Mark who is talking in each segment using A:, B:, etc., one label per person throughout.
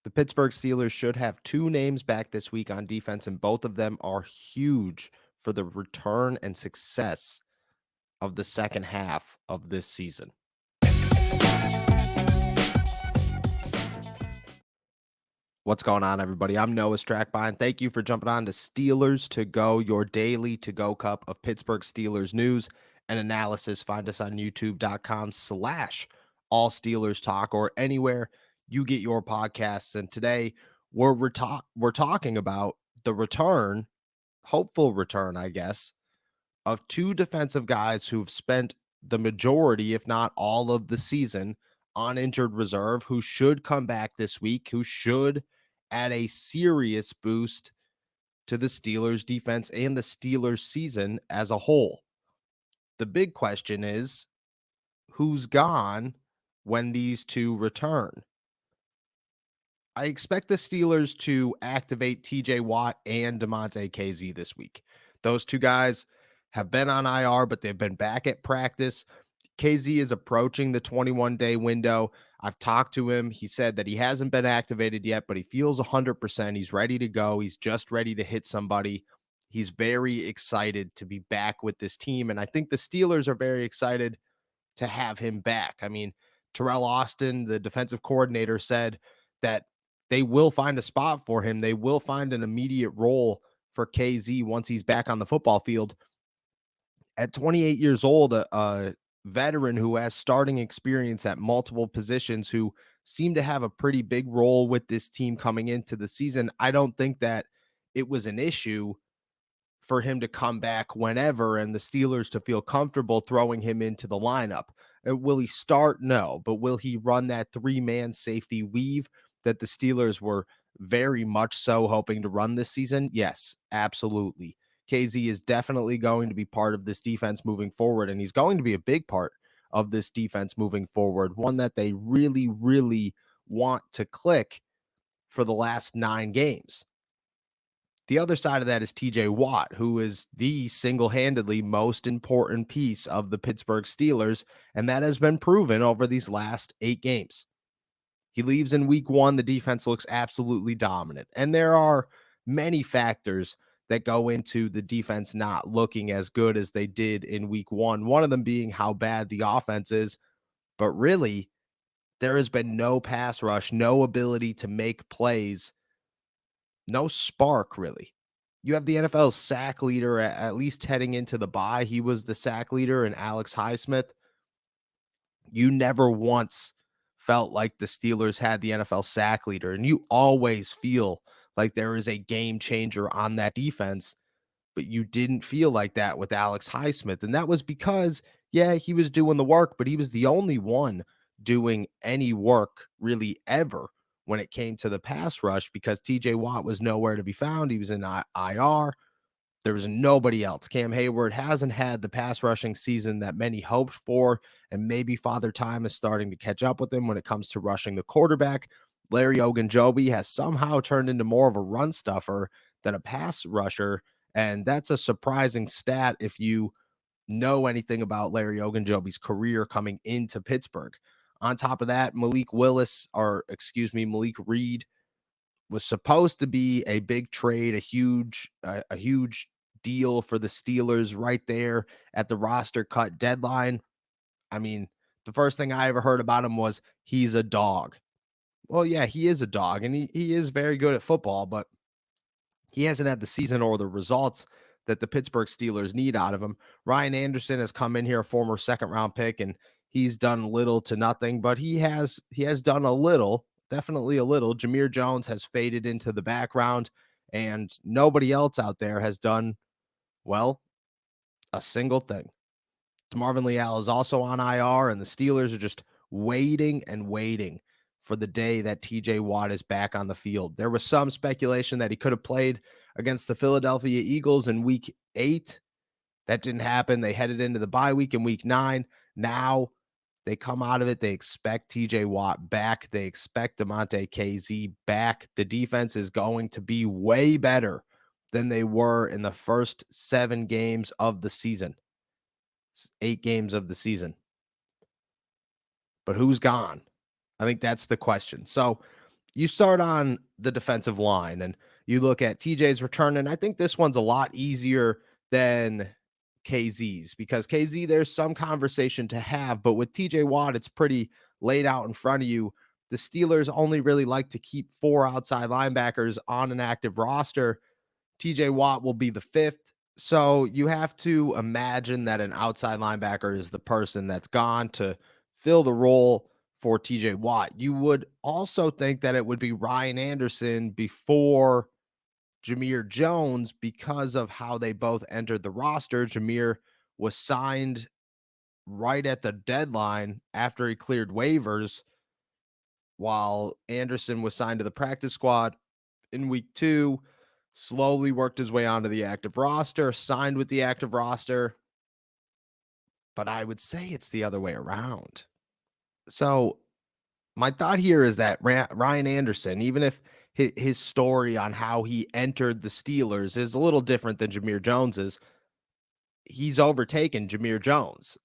A: The Pittsburgh Steelers should have two names back this week on defense, and both of them are huge for the return and success of the second half of this season. What's going on, everybody? I'm Noah Strackbine. Thank you for jumping on to Steelers to Go, your daily to go cup of Pittsburgh Steelers news and analysis. Find us on youtube.com/all Steelers talk or anywhere you get your podcasts. And today we're talking about the return, hopeful return, I guess, of two defensive guys who've spent the majority, if not all of the season on injured reserve, who should come back this week, who should add a serious boost to the Steelers defense and the Steelers season as a whole. The big question is who's gone when these two return? I expect the Steelers to activate TJ Watt and DeMonte KZ this week. Those two guys have been on IR, but they've been back at practice. KZ is approaching the 21-day window. I've talked to him. He said that he hasn't been activated yet, but he feels 100%. He's ready to go. He's just ready to hit somebody. He's very excited to be back with this team, and I think the Steelers are very excited to have him back. I mean, Terrell Austin, the defensive coordinator, said that they will find a spot for him. They will find an immediate role for KZ once he's back on the football field. At 28 years old, a veteran who has starting experience at multiple positions, who seemed to have a pretty big role with this team coming into the season, I don't think that it was an issue for him to come back whenever and the Steelers to feel comfortable throwing him into the lineup. Will he start? No. But will he run that three-man safety weave that the Steelers were very much so hoping to run this season? Yes, absolutely. KZ is definitely going to be part of this defense moving forward, and he's going to be a big part of this defense moving forward, one that they really, really want to click for the last 9 games. The other side of that is TJ Watt, who is the single-handedly most important piece of the Pittsburgh Steelers, and that has been proven over these last 8 games. He leaves in week 1. The defense looks absolutely dominant, and there are many factors that go into the defense not looking as good as they did in week 1, one of them being how bad the offense is, but really, there has been no pass rush, no ability to make plays, no spark, really. You have the NFL's sack leader, at least heading into the bye. He was the sack leader, and Alex Highsmith. You never once felt like the Steelers had the NFL sack leader, and you always feel like there is a game changer on that defense, but you didn't feel like that with Alex Highsmith. And that was because, yeah, he was doing the work, but he was the only one doing any work really ever when it came to the pass rush, because TJ Watt was nowhere to be found. He was in IR. There was nobody else. Cam Hayward hasn't had the pass rushing season that many hoped for, and maybe Father Time is starting to catch up with him when it comes to rushing the quarterback. Larry Ogunjobi has somehow turned into more of a run stuffer than a pass rusher, and that's a surprising stat if you know anything about Larry Ogunjobi's career coming into Pittsburgh. On top of that, Malik Reed was supposed to be a big trade, a huge deal for the Steelers right there at the roster cut deadline. I mean, the first thing I ever heard about him was he's a dog. Well, yeah, he is a dog, and he is very good at football, but he hasn't had the season or the results that the Pittsburgh Steelers need out of him. Ryan Anderson has come in here, a former second-round pick, and he's done little to nothing, but he has done a little, definitely a little. Jameer Jones has faded into the background, and nobody else out there has done, well, a single thing. Marvin Leal is also on IR, and the Steelers are just waiting and waiting for the day that TJ Watt is back on the field. There was some speculation that he could have played against the Philadelphia Eagles in week 8. That didn't happen. They headed into the bye week in week 9. Now they come out of it. They expect TJ Watt back. They expect DeMonte KZ back. The defense is going to be way better than they were in the first 7 games of the season. 8 games of the season. But who's gone? I think that's the question. So You start on the defensive line and you look at TJ's return, and I think this one's a lot easier than KZ's because KZ, there's some conversation to have, but with TJ Watt, it's pretty laid out in front of you. The Steelers only really like to keep 4 outside linebackers on an active roster. TJ Watt will be the 5th. So you have to imagine that an outside linebacker is the person that's gone to fill the role for TJ Watt. You would also think that it would be Ryan Anderson before Jameer Jones because of how they both entered the roster. Jameer was signed right at the deadline after he cleared waivers, while Anderson was signed to the practice squad in week 2, slowly worked his way onto the active roster, signed with the active roster. But I would say it's the other way around. So my thought here is that Ryan Anderson, even if his story on how he entered the Steelers is a little different than Jameer Jones's, he's overtaken Jameer Jones.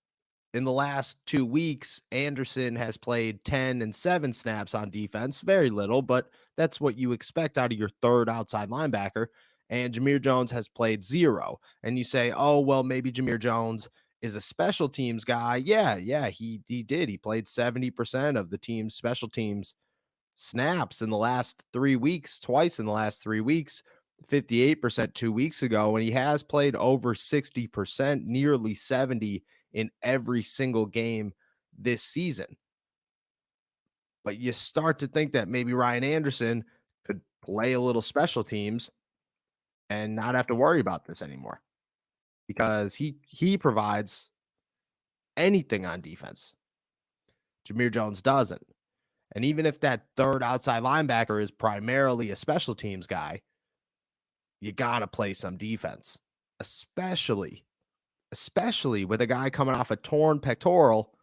A: In the last 2 weeks, Anderson has played 10 and 7 snaps on defense. Very little, but that's what you expect out of your third outside linebacker. And Jameer Jones has played 0. And you say, oh, well, maybe Jameer Jones is a special teams guy. Yeah, he did. He played 70% of the team's special teams snaps in the last 3 weeks, twice in the last 3 weeks, 58% 2 weeks ago, and he has played over 60%, nearly 70 in every single game this season. But you start to think that maybe Ryan Anderson could play a little special teams and not have to worry about this anymore because he provides anything on defense. Jameer Jones doesn't. And even if that third outside linebacker is primarily a special teams guy, you got to play some defense, especially with a guy coming off a torn pectoral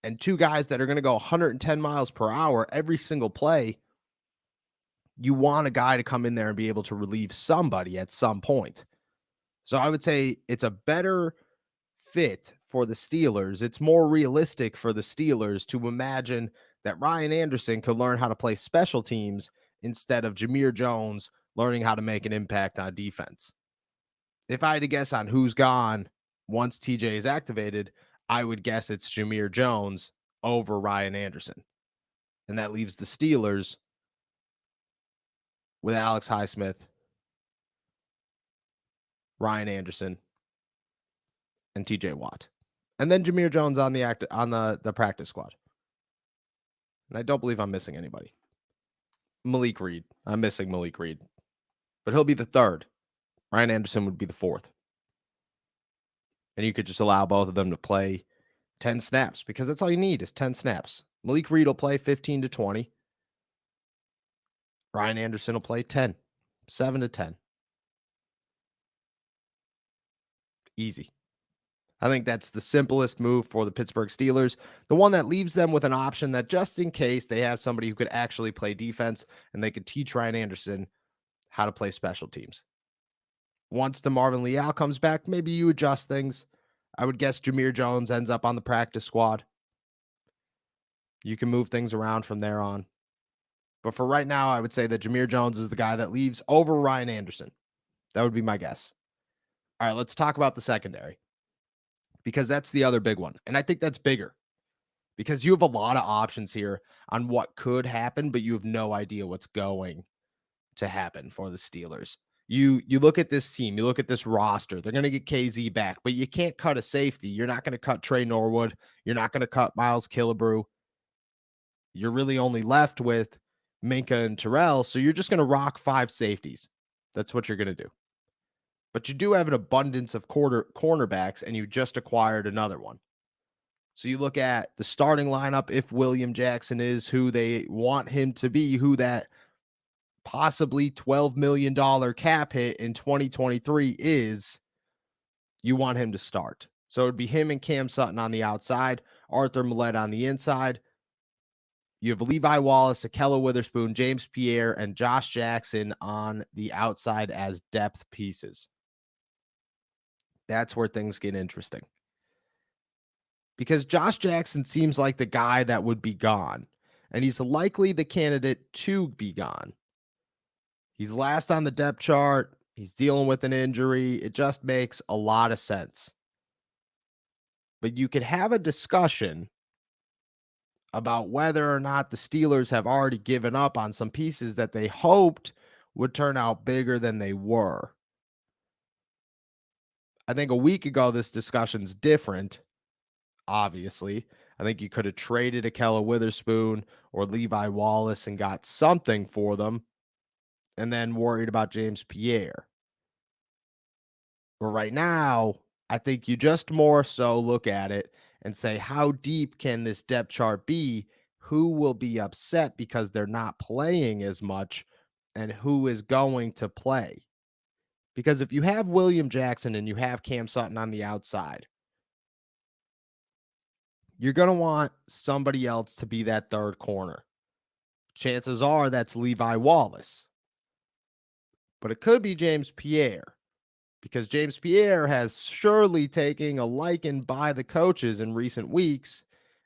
A: and 2 guys that are going to go 110 miles per hour every single play. You want a guy to come in there and be able to relieve somebody at some point. So I would say it's a better fit for the Steelers. It's more realistic for the Steelers to imagine that Ryan Anderson could learn how to play special teams instead of Jameer Jones learning how to make an impact on defense. If I had to guess on who's gone once TJ is activated, I would guess it's Jameer Jones over Ryan Anderson. And that leaves the Steelers with Alex Highsmith, Ryan Anderson, and TJ Watt. And then Jameer Jones on the practice squad. And I don't believe I'm missing anybody. Malik Reed. I'm missing Malik Reed. But he'll be the 3rd. Ryan Anderson would be the 4th. And you could just allow both of them to play 10 snaps because that's all you need is 10 snaps. Malik Reed will play 15 to 20. Ryan Anderson will play 10, 7 to 10. Easy. I think that's the simplest move for the Pittsburgh Steelers, the one that leaves them with an option that just in case they have somebody who could actually play defense and they could teach Ryan Anderson how to play special teams. Once DeMarvin Leal comes back, maybe you adjust things. I would guess Jameer Jones ends up on the practice squad. You can move things around from there on. But for right now, I would say that Jameer Jones is the guy that leaves over Ryan Anderson. That would be my guess. All right, let's talk about the secondary because that's the other big one. And I think that's bigger because you have a lot of options here on what could happen, but you have no idea what's going to happen for the Steelers. You look at this team, you look at this roster, they're going to get KZ back, but you can't cut a safety. You're not going to cut Trey Norwood. You're not going to cut Miles Killebrew. You're really only left with Minka and Terrell, so you're just going to rock 5 safeties. That's what you're going to do. But you do have an abundance of cornerbacks, and you just acquired another one. So you look at the starting lineup, if William Jackson is who they want him to be, who that possibly $12 million cap hit in 2023 is, you want him to start. So it would be him and Cam Sutton on the outside, Arthur Millette on the inside. You have Levi Wallace, Akella Witherspoon, James Pierre, and Josh Jackson on the outside as depth pieces. That's where things get interesting. Because Josh Jackson seems like the guy that would be gone. and he's likely the candidate to be gone. He's last on the depth chart. He's dealing with an injury. It just makes a lot of sense. But you could have a discussion about whether or not the Steelers have already given up on some pieces that they hoped would turn out bigger than they were. I think a week ago, this discussion's different, obviously. I think you could have traded Akella Witherspoon or Levi Wallace and got something for them and then worried about James Pierre. But right now, I think you just more so look at it and say, how deep can this depth chart be? Who will be upset because they're not playing as much, and who is going to play? Because if you have William Jackson and you have Cam Sutton on the outside, you're going to want somebody else to be that third corner. Chances are that's Levi Wallace, but it could be James Pierre, because James Pierre has surely taken a liking by the coaches in recent weeks.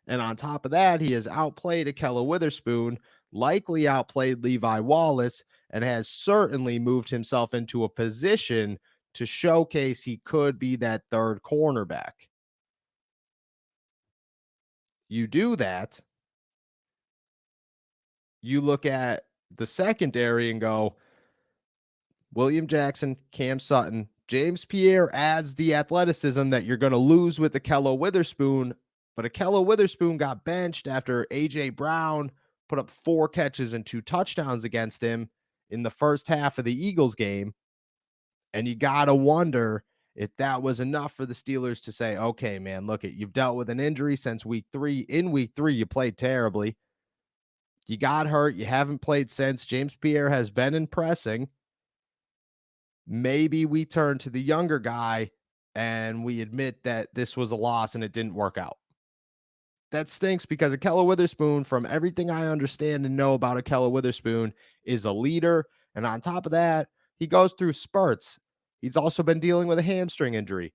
A: And on top of that, he has outplayed Akella Witherspoon, likely outplayed Levi Wallace, and has certainly moved himself into a position to showcase he could be that third cornerback. You do that, you look at the secondary and go, William Jackson, Cam Sutton, James Pierre adds the athleticism that you're going to lose with Akella Witherspoon, but Akella Witherspoon got benched after A.J. Brown put up 4 catches and 2 touchdowns against him in the first half of the Eagles game. And you got to wonder if that was enough for the Steelers to say, okay, man, look, you've dealt with an injury since week 3. In week 3, you played terribly. You got hurt. You haven't played since. James Pierre has been impressing. Maybe we turn to the younger guy and we admit that this was a loss and it didn't work out. That stinks because Akella Witherspoon, from everything I understand and know about Akella Witherspoon, is a leader. And on top of that, he goes through spurts. He's also been dealing with a hamstring injury.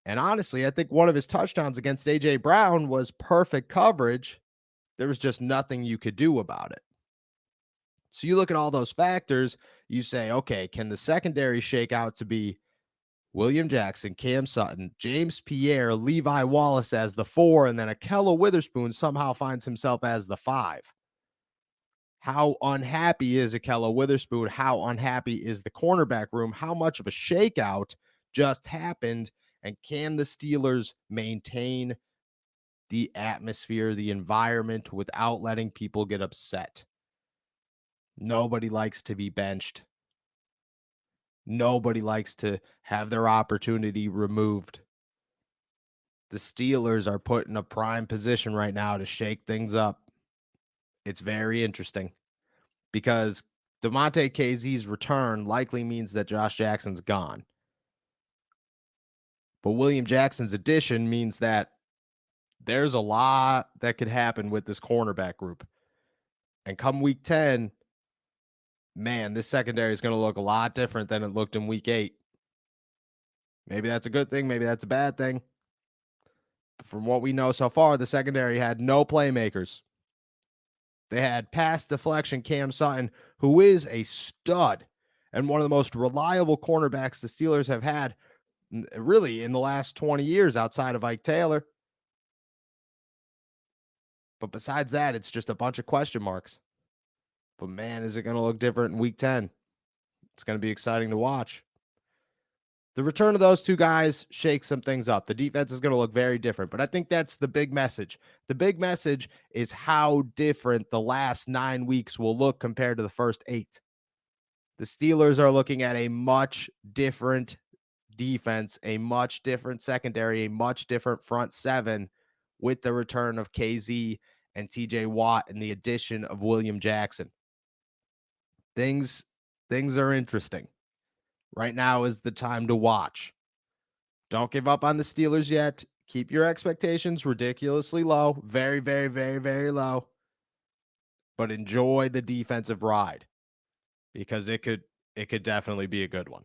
A: And honestly, I think one of his touchdowns against A.J. Brown was perfect coverage. There was just nothing you could do about it. So you look at all those factors, you say, okay, can the secondary shake out to be William Jackson, Cam Sutton, James Pierre, Levi Wallace as the 4, and then Akella Witherspoon somehow finds himself as the 5? How unhappy is Akella Witherspoon? How unhappy is the cornerback room? How much of a shakeout just happened? And can the Steelers maintain the atmosphere, the environment, without letting people get upset? Nobody likes to be benched. Nobody likes to have their opportunity removed. The Steelers are put in a prime position right now to shake things up. It's very interesting because Damontae Kazee's return likely means that Josh Jackson's gone. But William Jackson's addition means that there's a lot that could happen with this cornerback group. And come week 10, man, this secondary is going to look a lot different than it looked in week 8. Maybe that's a good thing. Maybe that's a bad thing. From what we know so far, the secondary had no playmakers. They had pass deflection Cam Sutton, who is a stud and one of the most reliable cornerbacks the Steelers have had really in the last 20 years outside of Ike Taylor. But besides that, it's just a bunch of question marks. But man, is it going to look different in week 10? It's going to be exciting to watch. The return of those two guys shakes some things up. The defense is going to look very different, but I think that's the big message. The big message is how different the last 9 weeks will look compared to the first 8. The Steelers are looking at a much different defense, a much different secondary, a much different front 7 with the return of KZ and TJ Watt and the addition of William Jackson. Things are interesting. Right now is the time to watch. Don't give up on the Steelers yet. Keep your expectations ridiculously low, very, very, very, very low. But enjoy the defensive ride because it could definitely be a good one.